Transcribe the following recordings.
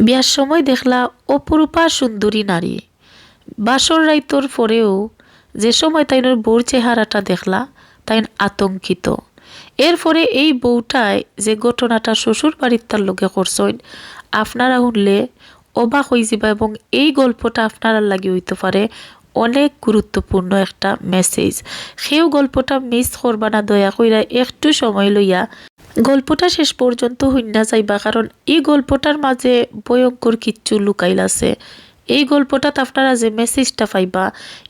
বিয়ার সময় দেখলা অপরূপা সুন্দরী নারী, বাসর রাইতর পরেও যে সময় তাইনের বউর চেহারাটা দেখলা তাই আতঙ্কিত। এরপরে এই বউটায় যে ঘটনাটা শ্বশুর বাড়ির তার লোকে করছেন আপনারা শুনলে অবাক হয়ে যাবা, এবং এই গল্পটা আপনারা লাগি হইতে পারে অনেক গুরুত্বপূর্ণ একটা মেসেজ। সেও গল্পটা মিস করবা না, দয়া কইরা একটু সময় লইয়া গল্পটা শেষ পর্যন্ত হইনা যাইবা, কারণ এই গল্পটার মাঝে ভয়ঙ্কর কিচ্ছু লুকাইল আছে। এই গল্পটাত আপনারা যে মেসেজটা পাইবা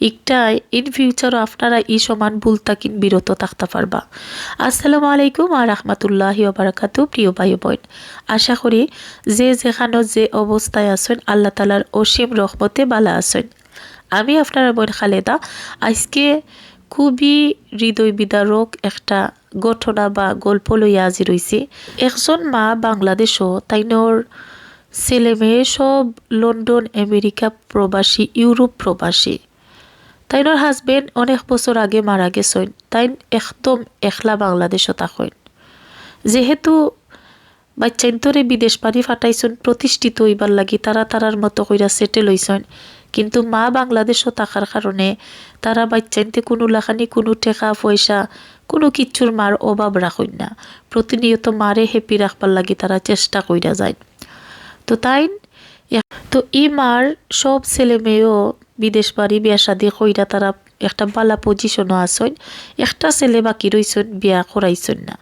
একটাই ইন ফিউচারও আপনারা এই সমান ভুল তাকিন বিরত থাকতে পারবা। আসসালামু আলাইকুম আর রাহমাতুল্লাহি ওয়া বারাকাতুহু। প্রিয় ভাই বোন, আশা করি যে যেখানে যে অবস্থায় আছেন আল্লাহ তাআলার অসীম রহমতে ভালো আছেন। আমি আপনার বোন খালেদা আজকে খুবই হৃদয় বিদারক একটা ঘটনা বা গল্প লইয়া হাজির হইছি। একজন মা বাংলাদেশও তাইনোর ছেলে মেয়ে সব লন্ডন, আমেরিকা প্রবাসী, ইউরোপ প্রবাসী। তাইনোর হাজবেন্ড অনেক বছর আগে মারা গেছেন, তাই একদম একলা বাংলাদেশও থাকেন। যেহেতু বাচ্চাইন্তরে বিদেশ পানি ফাটাইছেন প্রতিষ্ঠিত হইবার লাগি, তারা তারার মতো কইরা সেটেল হইছেন, কিন্তু মা বাংলাদেশও থাকার কারণে তারা বাচ্চাইনতে কোনো লাখানি কোনো টেকা পয়সা কোনো কিচ্ছুর মার অভাব রাখেন না। প্রতিনিয়ত মারে হ্যাপি রাখবার লাগি তারা চেষ্টা কইরা যায়। তো তাই তো ই মার সব ছেলে মেয়েও বিদেশ বাড়ি বিয়া শাদি কইরা তারা একটা বালা পজিশনও আসেন, একটা ছেলে বাকি রইছেন বিয়া করাইছেন না।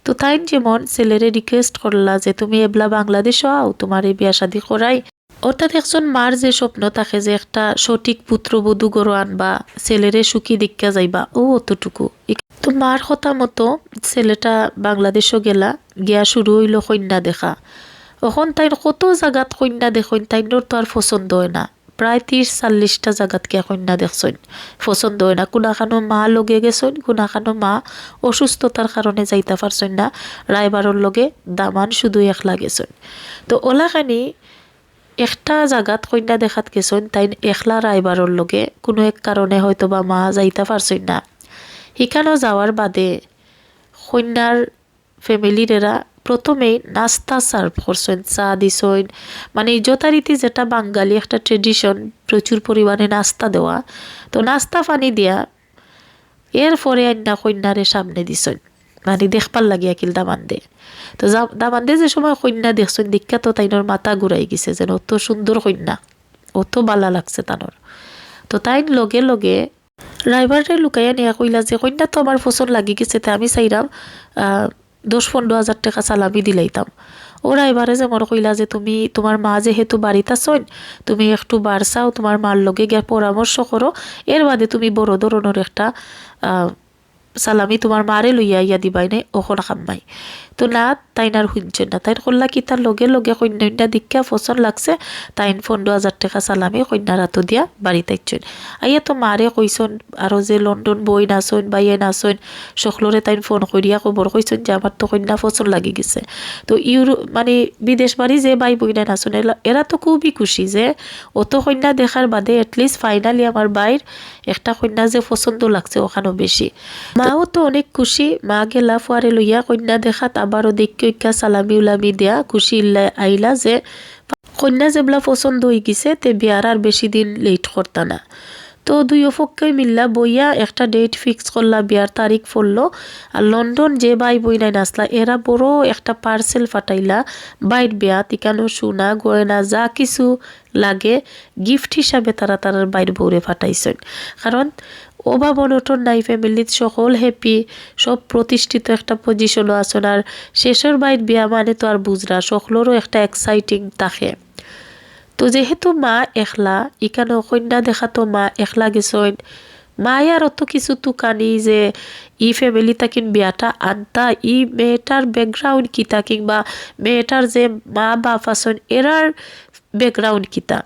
তো তাই যেমন ছেলেরে রিকোয়েস্ট করলা যে তুমি এবলা বাংলাদেশও আও, তোমার এই বিয়া শাদি করাই। অর্থাৎ একজন মার যে স্বপ্ন থাকে যে একটা সঠিক পুত্রবধূ গড়ো আনবা, ছেলেরে সুখী দীক্ষা যাইবা, ও অতটুকু। তো মার কথা মতো ছেলেটা বাংলাদেশও গেলা, গিয়া শুরু হইল কন্যা দেখা। এখন তাইর কত জায়গাত কন্যা দেখুন, তাইনোর তো আর পছন্দ হয় না। প্রায় 30-40টা জায়গাত গিয়া কন্যা দেখছেন, পছন্দ হয় না। কোনাখানো মা লগে গেছেন, কোনাখানো মা অসুস্থতার কারণে যাইতে পারছেন না, রায়বারর লগে দামান শুধু একলা গেছেন। তো ওলাখানি একটা জায়গাত কন্যা দেখাত গেছেন, তাই একলা রায়বারর লগে কোনো এক কারণে হয়তো বা মা যাইতে পারছেন না। সেখানেও যাওয়ার বাদে কন্যার ফ্যামিলির এরা প্রথমেই নাস্তা সার্ভ করছেন, চা দিছেন, মানে যথারীতি যেটা বাঙালি একটা ট্রেডিশন, প্রচুর পরিমাণে নাস্তা দেওয়া। তো নাস্তা পানি দিয়া এরপরে আন্না কন্যারে সামনে দিছেন, মানে দেখবার লাগিয়া কিল দামান্দে। তো দামান্দে যে সময় কন্যা দেখছেন দীক্ষা তো তাইনোর মাথা ঘুরাই গেছে, যেন অত সুন্দর কন্যা, অত বালা লাগছে তানোর। তো তাই লগে লগে ড্রাইভারে লুকাইয়া নিয়ে কইলা যে কন্যা তো আমার পছন্দ লাগি গেছে, তা আমি চাইলাম 10-15 হাজার টাকা সালামি দিলাইতাম। ওরা এবারে যে মনে কইলা যে তুমি তোমার মা যেহেতু বাড়িতে আছেন, তুমি একটু বাড়ছাও, তোমার মার লগে গিয়ে পরামর্শ করো, এর বাদে তুমি বড় ধরনের একটা সালামি তোমার মারে লইয়া ইয়া দিবাই নাই, ওখন খাম্মাই। তো না, তাইনার শুনছেন না। তাই করলা কি তার লগে লগে কন্যা দীক্ষা পছন্দ লাগছে, তাইন 15 হাজার টাকা সালামি কন্যার হাতো দিয়া বাড়িতে আইছেন। আইয়া তো মারে কইছেন, আরো যে লন্ডন বই নাচন বা ইয়ে নাচন সকলরে তাইন ফোন করিয়া খবর কইছেন যে আমার তো কন্যা পছন্দ লাগি গেছে। তো মানে বিদেশ বাড়ি যে ভাই বইনা নাচন এরা তো খুবই খুশি যে অত কন্যা দেখার বাদে এটলিস্ট ফাইনালি আমার বাইর একটা কন্যা যে পছন্দ লাগছে ওখানেও বেশি। মাও তো অনেক খুশি, মা গেলা ফুয়ারে লইয়া কন্যা দেখাত, আবারও দেখা সালামি উলামি দেয়া খুশি আইলা যে কন্যা যেবলা পছন্দ হয়ে গেছে, তে বিয়ার আর বেশি দিন লেট করতা না। তো দুই পক্ষে মিল্লা বইয়া একটা ডেট ফিক্স করলা, বিয়ার তারিখ পড়লো। আর লন্ডন যে ভাই বই নাই নাচলা এরা বড় একটা পার্সেল ফাটাইলা বাইর বিয়া তিকানো সোনা গয়না যা কিছু লাগে গিফট হিসাবে তারা তারার বাইর বউরে ফাটাইছেন। কারণ অভাব অনটন নাই, ফ্যামিলিত সকল হ্যাপি, সব প্রতিষ্ঠিত একটা পজিশনও আছেন। আর শেষের বাইর বিয়া মানে তো আর বুঝরা সকলেরও একটা এক্সাইটিং থাকে। তো যেহেতু মা একলা, ইকানো কন্যা দেখা তো মা একলা গেছেন, মায় আর অত কিছু তুকানি যে ই ফ্যামিলি তাকিন বিয়াটা আনতা, ই মেয়েটার ব্যাকগ্রাউন্ড কিতা, কিংবা মেয়েটার যে মা বাপ আছেন এরার ব্যাকগ্রাউন্ড কিতা।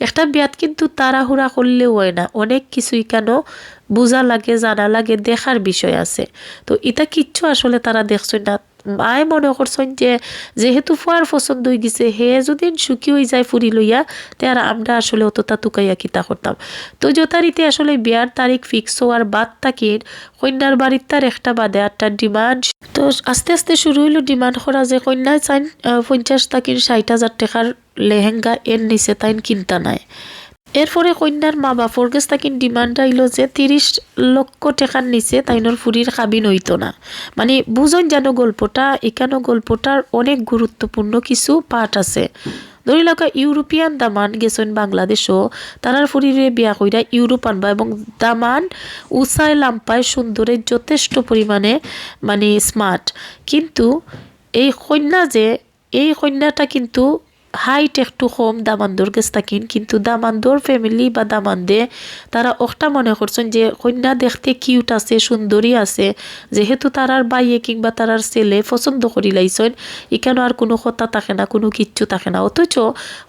একটা বিয়াত কিন্তু তাড়াহুড়া করলেও হয় না, অনেক কিছুই কেন বোঝা লাগে, জানা লাগে, দেখার বিষয় আছে। তো এটা কিচ্ছু আসলে তারা দেখছেন না, মায়ে মনে করছেন যে যেহেতু ফুয়ার পছন্দ হয়ে গেছে হে যদি সুখী হয়ে যায় ফুরি লইয়া তে আর আমরা আসলে অতটা তুকাইয়া কিতা করতাম। তো যথারীতি আসলে বিয়ার তারিখ ফিক্স হওয়ার বাদ তাকির কন্যার বাড়ির তার একটা বাদে একটা ডিমান্ড। তো আস্তে আস্তে শুরু হইলো ডিমান্ড করা যে কন্যায় চাইন 50 তাকির 60,000 টাকার লেহেঙ্গা এর নিচে তাইন কিনতা নাই। এরপরে কন্যার মা বাপর কাছ তাকিন ডিমান্ড আইলো যে 30 লক্ষ টাকার নিচে তাইনোর ফুরির খাবিন হইতো না। মানে বুঝন যেন গল্পটা এখানে গল্পটার অনেক গুরুত্বপূর্ণ কিছু পার্ট আছে। ধরি লাগা ইউরোপিয়ান দামান গেছেন বাংলাদেশও তারার ফুরিরে বিয়া কইরা ইউরোপ আনবা এবং দামান উঁচায় লাম্পায় সুন্দরের যথেষ্ট পরিমাণে মানে স্মার্ট। কিন্তু এই কন্যা যে এই কন্যাটা কিন্তু হাইট একটু কম দামান্দর গেছ থাকেন, কিন্তু দামান্দর ফ্যামিলি বা দামান্দে তারা একটা মনে করছেন যে কন্যা দেখতে কিউট আছে সুন্দরী আছে, যেহেতু তারার বাইয়ে কিংবা তারার ছেলে পছন্দ করি লাইছেন এখানে আর কোনো কথা থাকে না, কোনো কিচ্ছু থাকে না। অথচ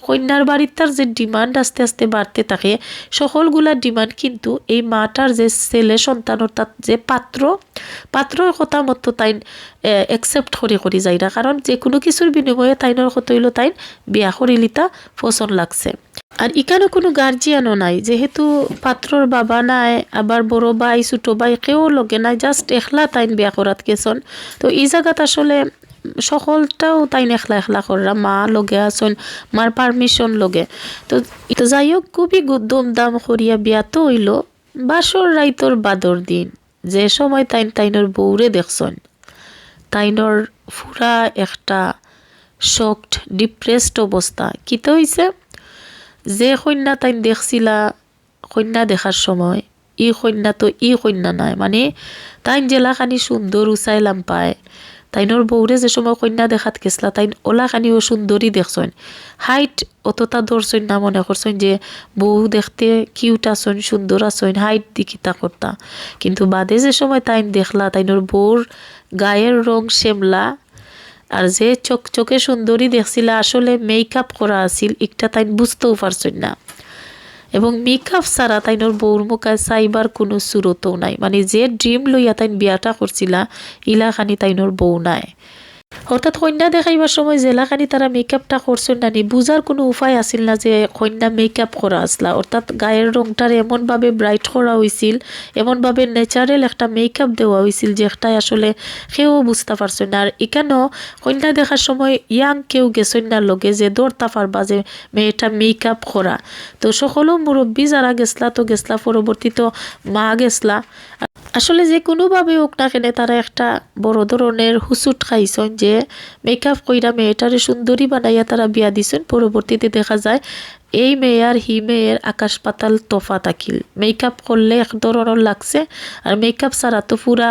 কন্যার বাড়ির তার যে ডিমান্ড আস্তে আস্তে বাড়তে থাকে সকলগুলা ডিমান্ড কিন্তু এই মাটার যে ছেলে সন্তান অর্থাৎ যে পাত্রর কথা মতো তাই একসেপ্ট করি যায় না, কারণ যে কোনো কিছুর বিনিময়ে তাইনের কত হইলো তাই বিয়া করিলিতা পছন্দ লাগছে। আর এখানে কোনো গার্জিয়ানও নাই, যেহেতু পাত্রর বাবা নাই আবার বড় ভাই ছোট ভাই কেউ লগে নাই, জাস্ট একলা তাইন বিয়া করাত গেছন। তো এই জায়গাত আসলে সকলটাও তাইন একলা করা, মা লগে আসন, মার পারমিশন লগে। তো যাই হোক খুবই দমদাম করিয়া বিয়া তো হইল বাসর রাইতর বাদর দিন, যে সময় তাইনর বউরে দেখছন তাইনর ফুরা একটা শকড ডিপ্রেসড অবস্থা। কিতো হইছে যে কন্যা তাইন দেখছিলা কন্যা দেখার সময় ই কন্যা তো ই কন্যা নাই, মানে তাইন জেলাখানি সুন্দর উচাই লাম্পায় তাইনর বউরে যে সময় কন্যা দেখাত গেছলা তাইন ওলাখানিও সুন্দরী দেখছেন, হাইট অতটা ধরছেন না, মনে করছেন যে বউ দেখতে কিউট আসন সুন্দর আসন হাইট দিকিতা করতা। কিন্তু বাদে যে সময় তাইন দেখলা তাইনর বউর গায়ের রং শ্যামলা আর যে চকচকে সুন্দরী দেখছিলা আসলে মেকআপ করা আছিল একটা তাইন বুঝতেও পারছেন না, এবং মেকআপ ছাড়া তাইনোর বউর মুখায় চাইবার কোনো সুরতও নাই। মানে যে ড্রিম লইয়া তাইন বিয়াটা করছিলা ইলাখানি তাইনোর বউ নাই। অর্থাৎ কন্যা দেখাইবার সময় জেলাখানি তারা মেকআপটা করছেন না নি বুঝার কোনো উপায় আসিল না যে কন্যা মেকআপ করা আসলা। অর্থাৎ গায়ের রংটার এমনভাবে ব্রাইট করা হয়েছিল, এমনভাবে ন্যাচারাল একটা মেকআপ দেওয়া হয়েছিল যে একটা আসলে কেউ বুঝতে পারছেন না। আর এখানেও কন্যা দেখার সময় ইয়াং কেউ গেছেন না লগে যে দৌড়তা পারবা যে মেয়েটা মেকআপ করা। তো সকলও মুরব্বী যারা গেছলা তো গেছলা, পরবর্তীত মা গেছলা। আসলে যে কোনোভাবে হোক না কেন তারা একটা বড় ধরনের হুসুট খাইছেন যে মেকআপ কইরা মেয়েটারে সুন্দরী বানাইয়া তারা বিয়া দিছেন। পরবর্তীতে দেখা যায় এই মেয়ে আর হি মেয়ের আকাশ পাতাল তফা থাকিল। মেকআপ করলে এক ধরনের লাগছে আর মেকআপ ছাড়া তো পুরা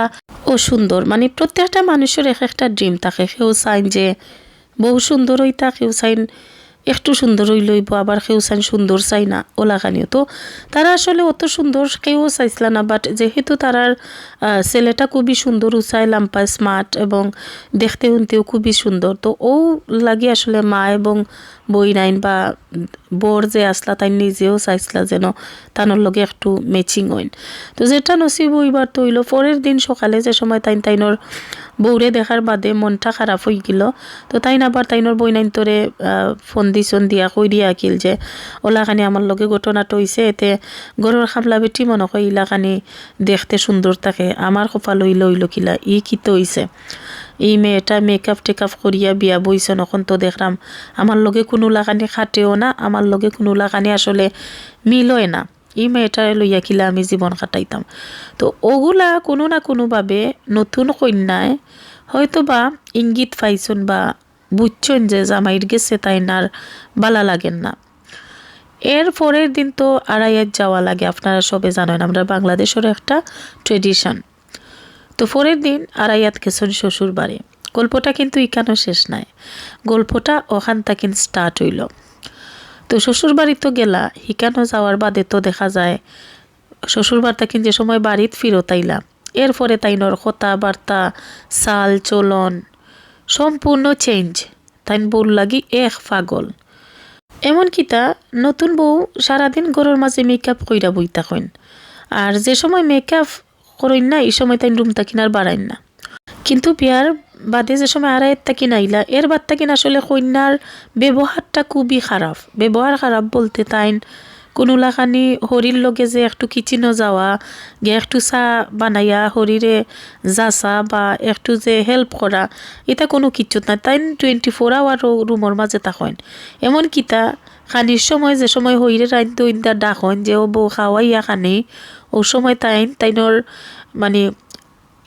অসুন্দর। মানে প্রত্যেকটা মানুষের এক একটা ড্রিম থাকে, কেউ চাইন যে বহু সুন্দর হইতা, কেউ চাইন একটু সুন্দর হই লইব, আবার কেউ চাইন সুন্দর চাই না ওলাখানিও। তো তারা আসলে অত সুন্দর কেউ চাইছিল না, বাট যেহেতু তারার ছেলেটা খুবই সুন্দর উচাই লাম্পা স্মার্ট এবং দেখতে শুনতেও খুবই সুন্দর, তো ও লাগে আসলে মা এবং বই নাইন বা বর যে আসলা তাই নিজেও চাইছিলা যেন তানোর লগে একটু ম্যাচিং হইন। তো যেটা নসিব হইবার তো হইল পরের দিন সকালে যে সময় তাইনোর বউরে দেখার বাদে মনটা খারাপ হয়ে গেল। তো তাইন আবার তাইনোর বই নাইন তোরে ফোন দিয়া কই দিয়া আঁকিল যে ওলাখানি আমার লগে ঘটনাটা হইছে, এতে গরুর খামলা বেটি মনে হয় ইলাখানি দেখতে সুন্দর থাকে, আমার কপাল হইল কিলা ই কিতো হইছে, এই মেয়েটা মেকআপ টেকআপ করিয়া বিয়া বইছে নখন তো দেখলাম আমার লগে কোনো লাগানি খাটেও না, আমার লগে কোনো লাগানি আসলে মিলয় না, এই মেয়েটারে লইয়া কিলা আমি জীবন কাটাইতাম। তো ওগুলা কোনো না কোনোভাবে নতুন কন্যায় হয়তো বা ইঙ্গিত পাইছন বা বুঝছেন যে জামাইর গেছে তাই নার বালা লাগেন না। এর পরের দিন তো আড়াইয়াত যাওয়া লাগে, আপনারা সবে জানেন আমরা বাংলাদেশের একটা ট্রেডিশন। তো পরের দিন আড়াইয়াত গেছেন শ্বশুর বাড়ি। গল্পটা কিন্তু ইকানো শেষ নাই, গল্পটা ওখান থেকে স্টার্ট হইল। তো শ্বশুর বাড়ি তো গেলা, হিকানো যাওয়ার বাদে তো দেখা যায় শ্বশুর বাড়ি থেকে যে সময় বাড়িত ফিরত আইলা এরপরে তাইনর কথাবার্তা চাল চলন সম্পূর্ণ চেঞ্জ। তাইন বউর লাগি এক পাগল। এমন কিতা নতুন বউ সারাদিন ঘরের মাঝে মেকআপ কইরা বই থাকেন, আর যে সময় মেকআপ করেন না এই সময় তাই রুম তাকিন আর বাড়াইন না। কিন্তু বিয়ার বাদে যে সময় আড়াইয়ের তাকিন আইলা এর বাদ তাকিন আসলে কন্যার ব্যবহারটা খুবই খারাপ। ব্যবহার খারাপ বলতে তাইন কোনোলাখানি হরির লগে যে একটু কিচেনও যাওয়া গিয়ে একটু চা বানাইয়া হরিরে যাচা বা একটু যে হেল্প করা এটা কোনো কিচ্ছু নাই। তাই 24 আওয়ার রুমের মাঝে থাকেন। এমন কিতা খানির সময় যে সময় হইরে রাইন দইন্দা ডাকেন যে ও বউ খাওয়াইয়া খানি ও সময় তাইনর মানে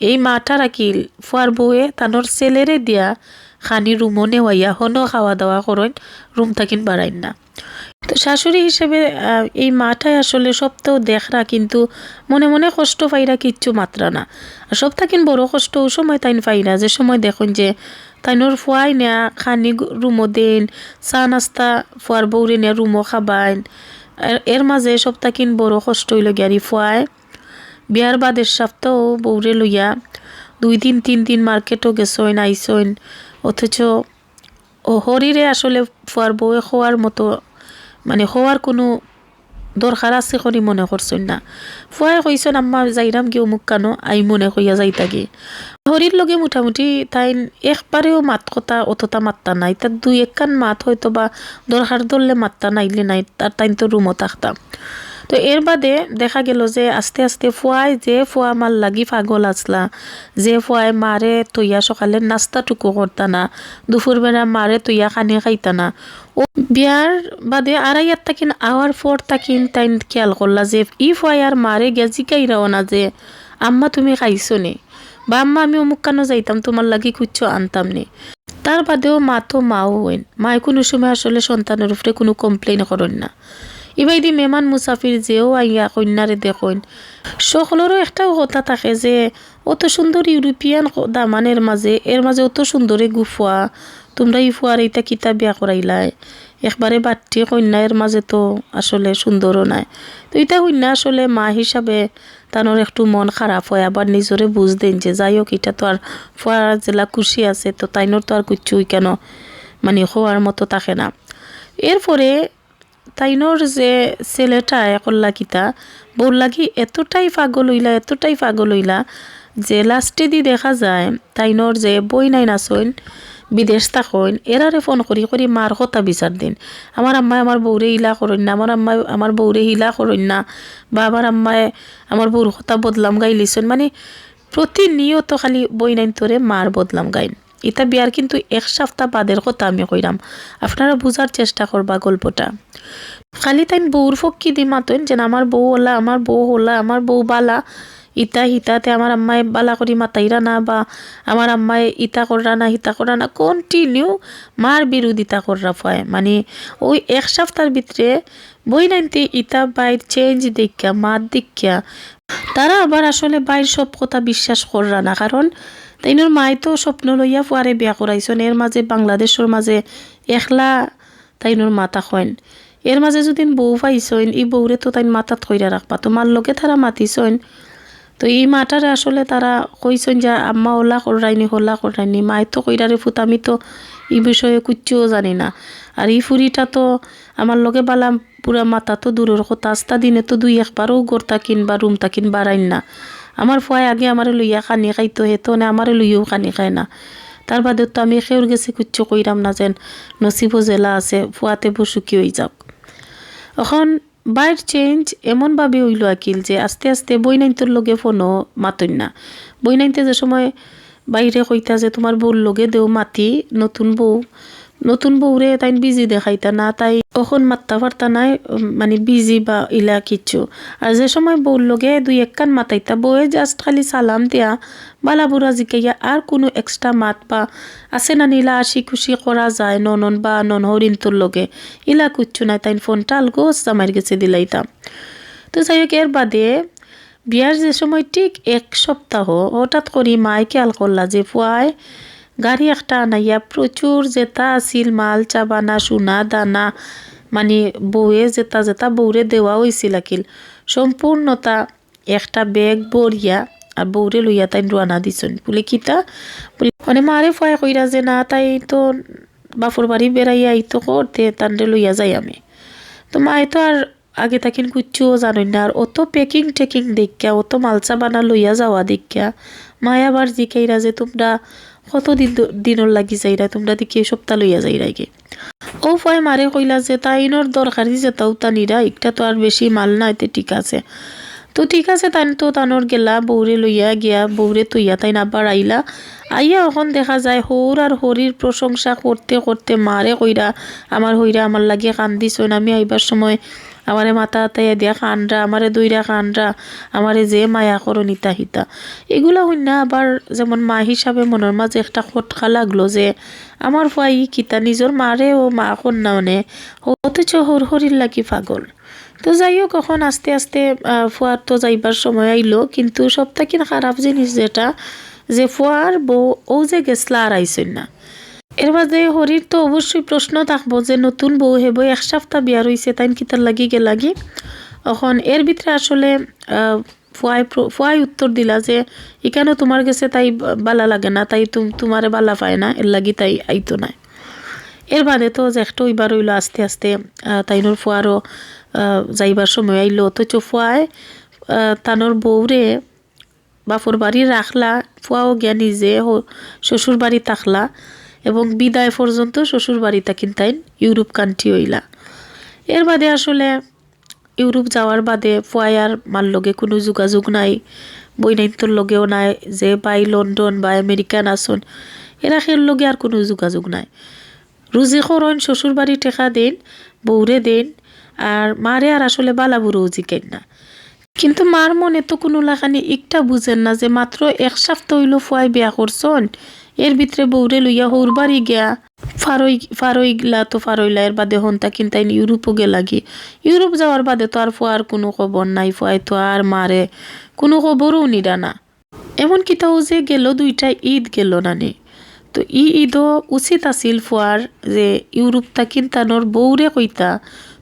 এই মাটা রাখিল ফুয়ার বউয়ে তানোর ছেলেরে দিয়া খানি রুমও নেওয়াইয়া হনও খাওয়া দাওয়া করেন, রুম থাকিন বাড়াইন না। তো শাশুড়ি হিসেবে এই মাটাই আসলে সবটাও দেখরা, কিন্তু মনে মনে কষ্ট পাইরা কিচ্ছু মাত্রা না। আর সব থাকিন বড় কষ্ট ও সময় তাইন পাইরা যে সময় দেখুন যে তাইনোর ফুয়াই নেয়া খানি রুমও দেন, চা নাস্তা ফুয়ার বউরে নেয়া রুমও খাবাইন। এর মাঝে সব থাকিন বড় কষ্ট হইল গিয়ারি ফুয়ায় বিয়ার বাদের সপ্তাহ বউরে লইয়া 2 দিন 3 দিন মার্কেটও গেছইন আইসইন, অথচ ও হরিরে আসলে ফুয়ার বউয়ে খোয়ার মতো মানে হওয়ার কোনো দরকার আছে করি মনে করছেন না। ফুয়াই কইছেন আম্মা যাইরাম গিয়ে অমুক কানো আই মনে কইয়া যাইতা গিয়ে হরির লগে মোটামুটি তাই একবারেও মাত কথা অতটা মাত্তা নাই, তার 2-1 মাত হয়তো বা দরকার ধরলে মাত্তা নাইলে নাই, তার টাইম তো রুমও থাকতাম। তো এর বাদে দেখা গেল যে আস্তে আস্তে ফুয়াই যে ফুয়া মার লাগি পাগল আসলা, যে ফুয়াই মারে তৈয়া সকালে নাস্তাটুকু করতা না, দুপুরবেলা মারে তৈয়া খানি খাইতা না, ও বিয়ার বাদে আড়াইয়ার তাকিন আওয়ার পর তাকিন তাই খেয়াল করলা যে ই ফুয়াই আর মারে গেজি কাইরাও না যে আম্মা তুমি খাইছো নে, বা আম্মা আমি অমুক কানো যাইতাম তোমার লাগি কুচ্ছ আনতাম নে। তার বাদেও মা তো মাও হইন, মায় কোনো সময় আসলে সন্তানের উপরে কোনো কমপ্লেন করেন না। ইবাইদি মেহমান মুসাফির যেও আইয়া কন্যারে দেখুন, সকলেরও একটাও কথা থাকে যে অত সুন্দর ইউরোপিয়ান দামানের মাঝে এর মাঝে অত সুন্দরে গুফুয়া, তোমরা ই ফুয়ার এইটা কিতা বিয়া করাইলাই, একবারে বাট্টি কন্যা এর মাঝে তো আসলে সুন্দরও নাই। তো এটা কন্যা আসলে মা হিসাবে তানোর একটু মন খারাপ হয়, আবার নিজরে বুঝ দেন যে যাই হোক এটা তো আর ফুয়ার জেলা খুশি আছে তো তাইনোর তো আর কিচ্ছুই কেন মানে হওয়ার মতো থাকে না। এরপরে তাইনোর যে ছেলেটা একল্লা কিতা বউর লাগি এতটাই পাগল হইলা যে লাস্টে দি দেখা যায় তাইনোর যে বই নাই নাচইন বিদেশ থাকইন এরারে ফোন করি করি মার কথা বিচার দিন, আমার আম্মায় আমার বউরে ইলা করেন না, আমার আম্মায় আমার বউরে হিলা করেন না, বা আমার আম্মায় আমার বউর কথা বদলাম গাইলিছেন, মানে প্রতিনিয়ত খালি বই নাইন তোরে মার বদলাম গাইন। এটা বিয়ার কিন্তু 1 সপ্তাহ বাদের কথা আমি কইরাম, আপনারা বুঝার চেষ্টা করবা গল্পটা। খালি তাই বউর ফক্কি দি মাতইন যে আমার বউ হলা আমার বউ বালা ইতা হিতাতে আমার আম্মায় বালা করি মাতাইরা না, বা আমার আম্মায় ইতা কররা না হিতা কররা না, কন্টিনিউ মার বিরোধিতা কররা পায়। মানে ওই 1 সপ্তাহের ভিতরে বই নাইনতে ইতা বাইর চেঞ্জ দেখা মাত দেখা তারা আবার আসলে বাইর সব কথা বিশ্বাস কররা না, কারণ তাইনোর মায় তো স্বপ্ন লইয়া ফুয়ারে বিয়া করাইছেন, এর মাঝে বাংলাদেশের মাঝে একলা তাইনোর মাতা হয়। এর মাঝে যদি বউ পাইছেন ই বউরে তো তাই মাথাত কইরা রাখবা, তোমার লগে তারা মাতিছেন, তো এই মাটারে আসলে তারা কইছেন যে আম্মা হলা করাইনি মায় তো কইরারে ফুত, আমি তো এই বিষয়ে কুচ্ছুও জানি না। আর এই ফুরিটা তো আমার লগে বালা পুরা মাথা তো দূরের কথা, আস্তা দিনে তো 2-1বারও গোর তাকিন বা রুম তাকিন বাড়াইন না। আমার ফুয়াই আগে আমারে লইয়া খানি খাইতো, হেতো না আমারে লইয়াও খানি খায় না। তার বাদে তো আমি খেউর গেছি কুচ্ছু কইরাম না, যেন নসিব জেলা আছে ফুয়াতে বসুকি হয়ে যাক। এখন বাইর চেঞ্জ এমনভাবে হইল আকিল যে আস্তে আস্তে বইনাইন্তর লগে ফোনও মাতইন না। বইনাইনতে যে সময় বাইরে কইতা যে তোমার বউর লগে দেও মাতি নতুন বউরে তাই বিজি দেখাইতা না, তাই তখন মাত্তা পারতা নাই মানে বিজি বা ইলা কিচ্ছু। আর যে সময় বউর লগে 2-1 মাতাইতা বউয়ে জাস্ট খালি সালাম দিয়া বালা বুড়া জিকাইয়া আর কোনো এক্সট্রা মাত বা আছে না নিলা আসি খুশি করা যায় ননন বা নন হরিন্তর লগে ইলা কিচ্ছু নাই, তাই ফোনটা আলগো জামাইর গেছে দিলাইতাম। তো যাই হোক এর বাদে বিয়ার যে সময় ঠিক 1 সপ্তাহ হঠাৎ করি মায় খেয়াল করলা যে ফুয়ায় গাড়ি একটা আনাইয়া প্রচুর যেটা আছিল মাল চাবানা সোনা দানা মানে বউয়ে যেটা বউরে দেওয়া হয়েছিল আকিল সম্পূর্ণতা একটা ব্যাগ বরিয়া আর বউরে লইয়া তাই রানা দিছেন বলে কিতা বলে মানে মারে ফয় কইরা যে না তাই তো বাপুর বাড়ি বেড়াইয়া তো করতে তান্ডে লইয়া যাই আমি। তো মায় তো আর আগে তাকিন কুচ্ছুও জানেন না, আর অত পেকিং টেকিং দেখা অত মালচা বানা লইয়া যাওয়া দেখা মায় আবার জিকাইরা যে তোমরা কতদিন দিনর লাগি যাইরা তোমরা দেখি সপ্তাহ লইয়া যাইরা গে ও ফাই মারে কইলা যে তাইনর দরকারি যে তাও তানিরা একটা তো আর বেশি মাল না এতে ঠিক আছে তো ঠিক আছে তাই তো তানোর গেলা বৌরে লইয়া গিয়া বৌরে তৈয়া তাই আবার আইলা আইয়া এখন দেখা যায় হৌর আর হরির প্রশংসা করতে করতে মারে কইরা আমার হইরা আমার লাগিয়ে কান্দিছন আমি আইবার সময় আমারে মাথা হাতাইয়া দিয়া কানরা আমারে দইরা কানরা আমারে যে মায়া করো নিতা হিতা এগুলা হই না আবার যেমন মা হিসাবে মনের মাঝে একটা খটকা লাগলো যে আমার ভাই কিতা নিজের মারে ও মা কন্যা মানে অথচ হরির লাগি পাগল তো যাই হোক এখন আস্তে আস্তে ফুয়ার তো যাইবার সময় আইলো কিন্তু সবথেকে খারাপ জিনিস যেটা যে ফুয়ার বউ ও যে গেছলা আর আইসেন না এর মাঝে হরির তো অবশ্যই প্রশ্ন থাকবো যে নতুন বউ হেব এক সপ্তাহ বিয়া রইছে তাই কিতার লাগি গেলাগি এখন এর ভিতরে আসলে ফুয়াই উত্তর দিলা যে এখানে তোমার গেছে তাই বালা লাগে না তাই তোমারে বালা পায় না এর লাগি তাই আইতো না এর বাদে তো যে একটা ওইবার হইলো আস্তে আস্তে তাইনোর ফুয়ারও যাইবার সময় আইলো অথচ ফুয়ায় তানোর বউরে বাপর বাড়ি রাখলা ফুয়াও গিয়া নিজে শ্বশুর বাড়ি থাকলা এবং বিদায় পর্যন্ত শ্বশুর বাড়িটা কিনতাইন ইউরোপ কান্ট্রি হইলা এর বাদে আসলে ইউরোপ যাওয়ার বাদে ফুয়াই আর মার লগে কোনো যোগাযোগ নাই বইনাইন্তর লগেও নাই যে বাই লন্ডন বা আমেরিকান আসন এরা খের লগে আর কোনো যোগাযোগ নাই রুজি করন শ্বশুর বাড়ি টেকা দেন বউরে দেন আর মারে আর আসলে বালা বুড়ো জিকেন না কিন্তু মার মনে তো কোনো লাগানি একটা বুঝেন না যে মাত্র এক সপ্তাহ হইল ফুয়াই বিয়া করছন এর ভিতরে বউরে লইয়া হৌর বাড়ি গিয়া ফারই গিলা তো ফারইলা এর বাদে হন্তা কিনতাই ইউরোপও গেলাগি ইউরোপ যাওয়ার বাদে তো আর ফুয়ার কোনো খবর নাই ফুয়াই তো আর মারে কোনো খবরও নিরা না এমন কিতাও যে গেল দুইটা ঈদ গেল না নে তো ঈদও উচিত আছিল ফুয়ার যে ইউরোপটা কিনতানোর বউরে কইতা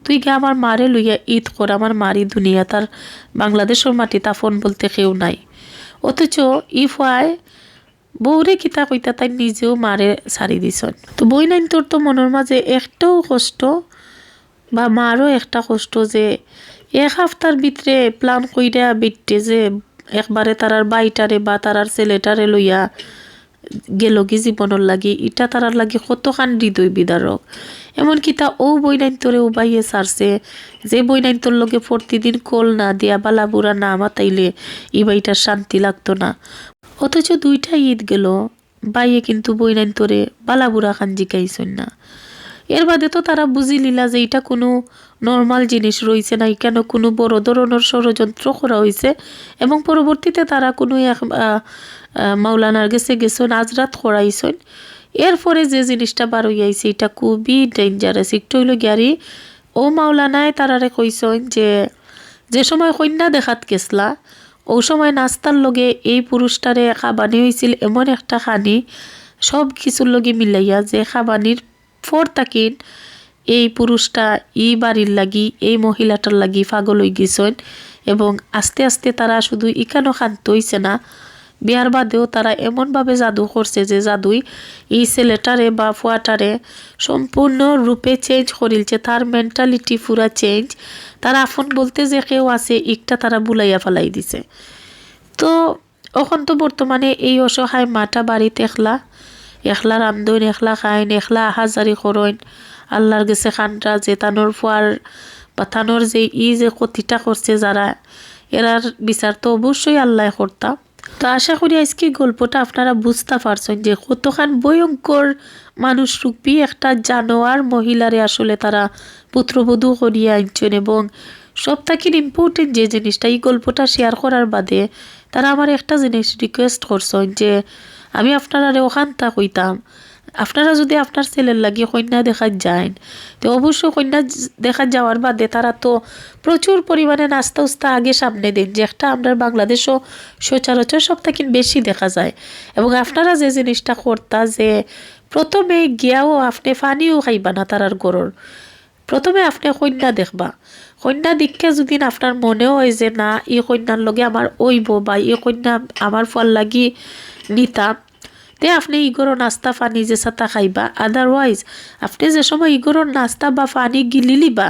তুই গে আমার মারে লইয়া ঈদ কর আমার মারি দুনিয়া তার বাংলাদেশের মাটি তাফন বলতে কেউ নাই অথচ ই ফুয়ায় বউরে কিতা কইতা তাই নিজেও মারে ছাড়ি দিছন তো বই নাইন তোর তো মনের মাঝে একটাও কষ্ট বা মারও একটা কষ্ট যে এক সপ্তাহের ভিতরে প্ল্যান কইরা বিটতে যে একবারে তারার বাইটারে বা তারার ছেলেটারে লইয়া গেল কি জীবনের লাগি ইটা তারার লাগি কতখান হৃদয় বিদারক এমনকি তা ও বইনাইন্তরে উবাইয়ে ছাড়ছে যে বইনাইন্তর লগে প্রতিদিন কোল না দিয়া বালা বুড়া না মাতাইলে ই বাইটার শান্তি লাগতো না অথচ দুইটা ঈদ গেল বাইয়ে কিন্তু বইনাইন্তরে বালা বুড়া খান জিকাইছেন না এর বাদে তো তারা বুঝি লিলা যে এটা কোনো নর্মাল জিনিস রয়েছে না কেন কোনো বড় ধরনের ষড়যন্ত্র করা হয়েছে এবং পরবর্তীতে তারা কোনো মাওলানার গেছেন আজরাত করাইছেন এরপরে যে জিনিসটা বার হইয়াছে এটা খুবই ডেঞ্জারাস একটু হইল গ্যারি ও মাওলানায় তারারে কইছেন যে সময় কন্যা দেখাত গেছলা ও সময় নাস্তার লগে এই পুরুষটারে খাবানি হয়েছিল এমন একটা খানি সব কিছুর লগে মিলাইয়া যে খাবানির ফোর তাকিন এই পুরুষটা এই বাড়ির লাগি এই মহিলাটার লাগি পাগল হয়ে গেছেন এবং আস্তে আস্তে তারা শুধু ইকানো শান্ত হইছে না বিয়ার বাদেও তারা এমনভাবে জাদু করছে যে জাদুই এই ছেলেটারে বা ফুয়াটারে সম্পূর্ণ রূপে চেঞ্জ করিলছে তার মেন্টালিটি পুরা চেঞ্জ তার আপন বলতে যে কেউ আছে একটা তারা বুলাইয়া ফেলাই দিছে তো এখন তো বর্তমানে এই অসহায় মাটা বাড়িতে একলা রান্ধন একলা খাইন একলা আহাজারি করইন আল্লাহর গেছে খানটা যে তানোর ফুয়ার বা তানোর যে যে ক্ষতিটা করছে যারা এরার বিচার তো অবশ্যই আল্লাহ করতাম তো আশা করি আজকে গল্পটা আপনারা বুঝতে পারছেন যে কতখান ভয়ঙ্কর মানুষ রূপী একটা জানোয়ার মহিলারে আসলে তারা পুত্রবধূ করিয়া আনছেন এবং সব থেকে ইম্পর্টেন্ট যে জিনিসটা এই গল্পটা শেয়ার করার বাদে তারা আমার একটা জিনিস রিকোয়েস্ট করছেন যে আমি আপনারা ওখানটা কইতাম আপনারা যদি আপনার ছেলের লাগি কন্যা দেখা যায় তো অবশ্যই কন্যা দেখা যাওয়ার বাদে তারা তো প্রচুর পরিমাণে নাস্তা উস্তা আগে সামনে দেন যে একটা আমরা বাংলাদেশও সচরাচর সব থেকে বেশি দেখা যায় এবং আপনারা যে জিনিসটা করতা যে প্রথমে গিয়াও আপনি পানিও খাইবা না তারার গরুর প্রথমে আপনি কন্যা দেখবা কন্যা দীক্ষা যদি আপনার মনেও হয় যে না এই কন্যার লগে আমার ওইব বা এই কন্যা আমার ফল লাগি নিতাম তে আপনি ইগোর নাস্তা পানি যে সাথে খাইবা আদারওয়াইজ আপনি যে সময় ইগোর নাস্তা বা পানি গিলিলিবা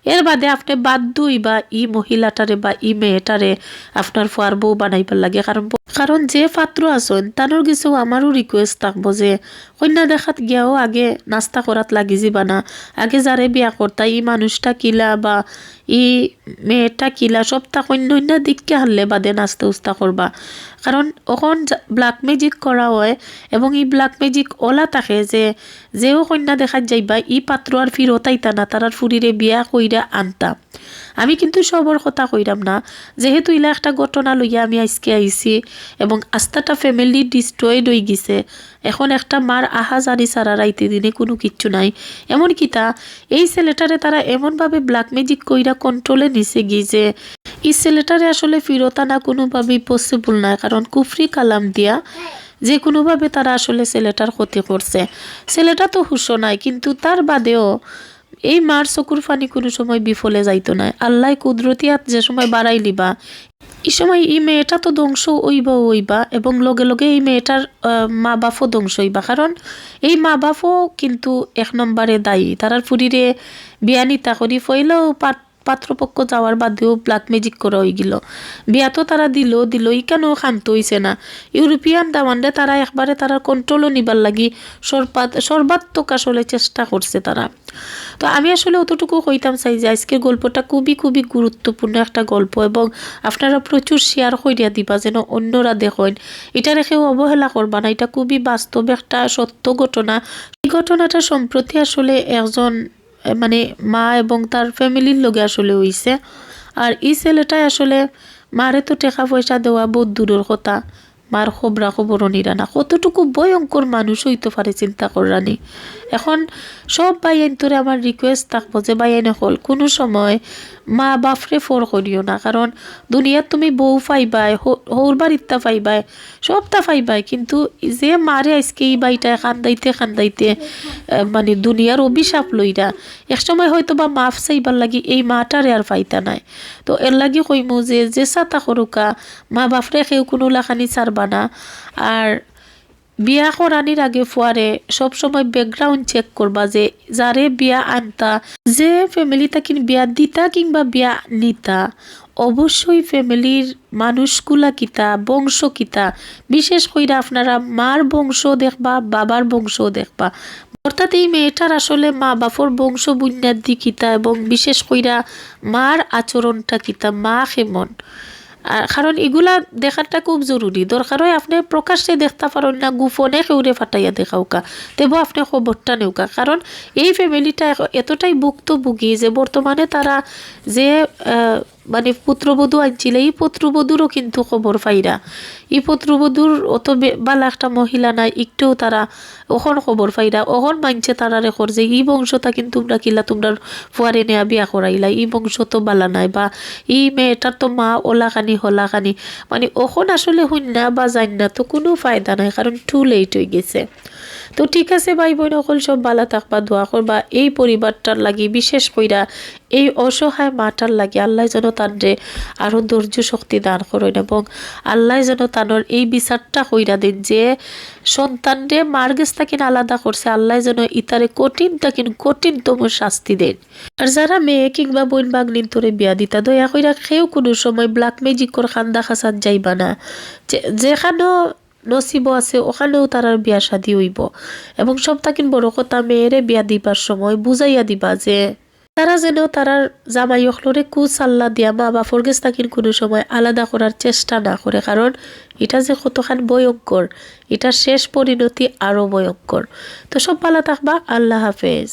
এর বাদে আপনি বাদ দুইবা ই মহিলাটারে বা ই মেয়েটারে আপনার ফুয়ার বউ বানাইবার লাগে কারণ কারণ যে পাত্র আছেন তানোর কিছু আমারও রিকোয়েস্ট থাকবো যে কন্যা দেখাত গিয়াও আগে নাস্তা করাত লাগি যাবা না, আগে যারে বিয়া করতা ই মানুষটা কিলা বা ই মেয়েটা কিলা সবটা কন্যা দিককে হারলে বাদে নাস্তা উস্তা করবা। কারণ ওখন ব্ল্যাক ম্যাজিক করা হয় এবং ই ব্ল্যাক ম্যাজিক ওলা থাকে যে যেও কন্যা দেখাত যাইবা ই পাত্র আর ফিরত আইতা না, তারার ফুরিরে বিয়া কইরা আনতা। আমি কিন্তু সবর কথা কইরাম না, যেহেতু ইলা একটা ঘটনা লইয়া আমি আজকে আইছি এবং আস্থাটা ফ্যামিলি ডিস্ট্রয়েড হয়ে গেছে। এখন একটা মার আহা জানি সারা রাইতে দিনে কোনো কিচ্ছু নাই। এমন কিতা এই ছেলেটারে তারা এমনভাবে ব্ল্যাক ম্যাজিক কইরা কন্ট্রোলে নিছে গিয়ে এই ছেলেটারে আসলে ফিরত আনা কোনোভাবেই পসিবল নয়, কারণ কুফরি কালাম দিয়া যে কোনোভাবে তারা আসলে ছেলেটার ক্ষতি করছে। ছেলেটা তো হুঁশো নাই, কিন্তু তার বাদেও এই মার চকুর ফানি কোনো সময় বিফলে যাইতো না। আল্লাহ কুদরতিয়াত যে সময় বাড়াই লিবা এই সময় এই মেয়েটা তো ধ্বংস হইবা এবং লগে লগে এই মেয়েটার মা বাপও ধ্বংস হইবা। কারণ এই মা বাপও কিন্তু এক নম্বরে দায়ী, তারার ফুরিরে বিয়া নিতা করি ফইলেও পাত্রপক্ষ যাওয়ার বাদেও ব্ল্যাক ম্যাজিক করা হয়ে গেল। বিয়া তো তারা দিল কেন শান্ত হইছে না। ইউরোপিয়ান দামান্ডে তারা একবারে তারা কন্ট্রোলও নিবার লাগি সর্বাত্মক আসলে চেষ্টা করছে তারা। তো আমি আসলে অতটুকু কইতাম চাই যে আজকের গল্পটা খুবই খুবই গুরুত্বপূর্ণ একটা গল্প এবং আপনারা প্রচুর শেয়ার করিয়া দিবা যেন অন্যরা দেখেন। এটা রেখেও অবহেলা করবা না, এটা খুবই বাস্তব একটা সত্য ঘটনা। এই ঘটনাটা সম্প্রতি আসলে একজন মানে মা এবং তার ফ্যামিলির লগে আসলে হইছে। আর এই ছেলেটাই আসলে মারে তো টাকা পয়সা দেওয়া বহুত দূরের কথা, মার খবরা খবরও নিরানা কতটুকু ভয়ঙ্কর মানুষ হইতে পারে চিন্তা করানি। এখন সব বাইন তোরে আমার রিকোয়েস্ট থাকবো যে বাইন হল কোনো সময় মা বাপরে ফোর করিও না। কারণ দুনিয়াত তুমি বউ পাইবাই, হৌর বাড়িতা পাইবাই, সবটা পাইবাই, কিন্তু যে মারে আজকে এই বাইটায় খান্দাইতে খান্দাইতে মানে দুনিয়ার অভিশাপ লইরা এক সময় হয়তো বা মাফ চাইবার লাগি এই মাটারে আর পাইতা নাই। তো এর লাগি কইমু যে সাতা করুকা মা বাপরে কেউ কোনো লাখানি ছাড়বা না। আর বিয়া করানির আগে ফুয়ারে সবসময় ব্যাকগ্রাউন্ড চেক করবা যে যারে বিয়া আনতা, যে ফ্যামিলি তাকে বিয়া দিতা কিংবা বিয়া নিতা, অবশ্যই ফ্যামিলির মানুষগুলা কিতা বংশ কিতা, বিশেষ কইরা আপনারা মার বংশ দেখবা বাবার বংশ দেখবা। অর্থাৎ এই মেয়েটার আসলে মা বাপর বংশ বুনিয়াদি কিতা এবং বিশেষ কইরা মার আচরণটা কিতা, মা কেমন। কারণ এগুলা দেখাটা খুব জরুরি। দরকার হয় আপনি প্রকাশ্যে দেখতে পারেন না, গোপনে কেউরে ফাটাইয়া দেখাওকা, তেব আপনি খবরটা নেওকা। কারণ এই ফ্যামিলিটা এতটাই ভুক্তভোগী যে বর্তমানে তারা যে মানে পুত্রবধূ আনছিল এই পুত্রবধূরও কিন্তু খবর পাইরা। এই পুত্রবধূর অত বালা একটা মহিলা নাই, একটুও তারা ওখন খবর পাইরা। ওখন মানছে তারা রেখর যে এই বংশটা কিন্তু তোমরা কিলা তোমরা ফুয়ারে নেয়া বিয়া করাইলা, এই বংশ তো বালা নাই, বা এই মেয়েটার তো মা ওলাখানি হলাখানি, মানে ওখন আসলে হইনা বা জান না তো কোনো ফায়দা নাই, কারণ টু লেট হয়ে গেছে। তো ঠিক আছে ভাই বোন সকল সব ভালো থাকবা, দোয়া করবা এই পরিবারটার লাগি, বিশেষ কইরা এই অসহায় মাটার লাগে আল্লাহ যেন তানরে আরো ধৈর্য শক্তি দান করেন এবং আল্লাহ যেন তানোর এই বিচারটা কইরা দেন যে সন্তানরে মার গেছ তাকিন আলাদা করছে, আল্লাহ যেন ইতারে কঠিনতম শাস্তি দেন। আর যারা মেয়ে কিংবা বোন বাগনিন তোরে বিয়া দিতা দয়া কইরা কেউ কোনো সময় ব্ল্যাক ম্যাজিকর খান্দা খাসাত যাইবা না। যেখানেও নসিব আছে ওখানেও তারার বিয়া শাদী হইব। এবং সব তাকিন বড় কথা মেয়েরে বিয়া দিবার সময় বুঝাইয়া দিবা যে তারা যেন তারার জামাই অখলরে কুসাল্লা দিয়া মা বাপর গেছ তাকিন কোনো সময় আলাদা করার চেষ্টা না করে। কারণ এটা যে কতখান ভয়ঙ্কর, এটার শেষ পরিণতি আরো ভয়ঙ্কর। তো সব ভালো থাকবা, আল্লাহ হাফেজ।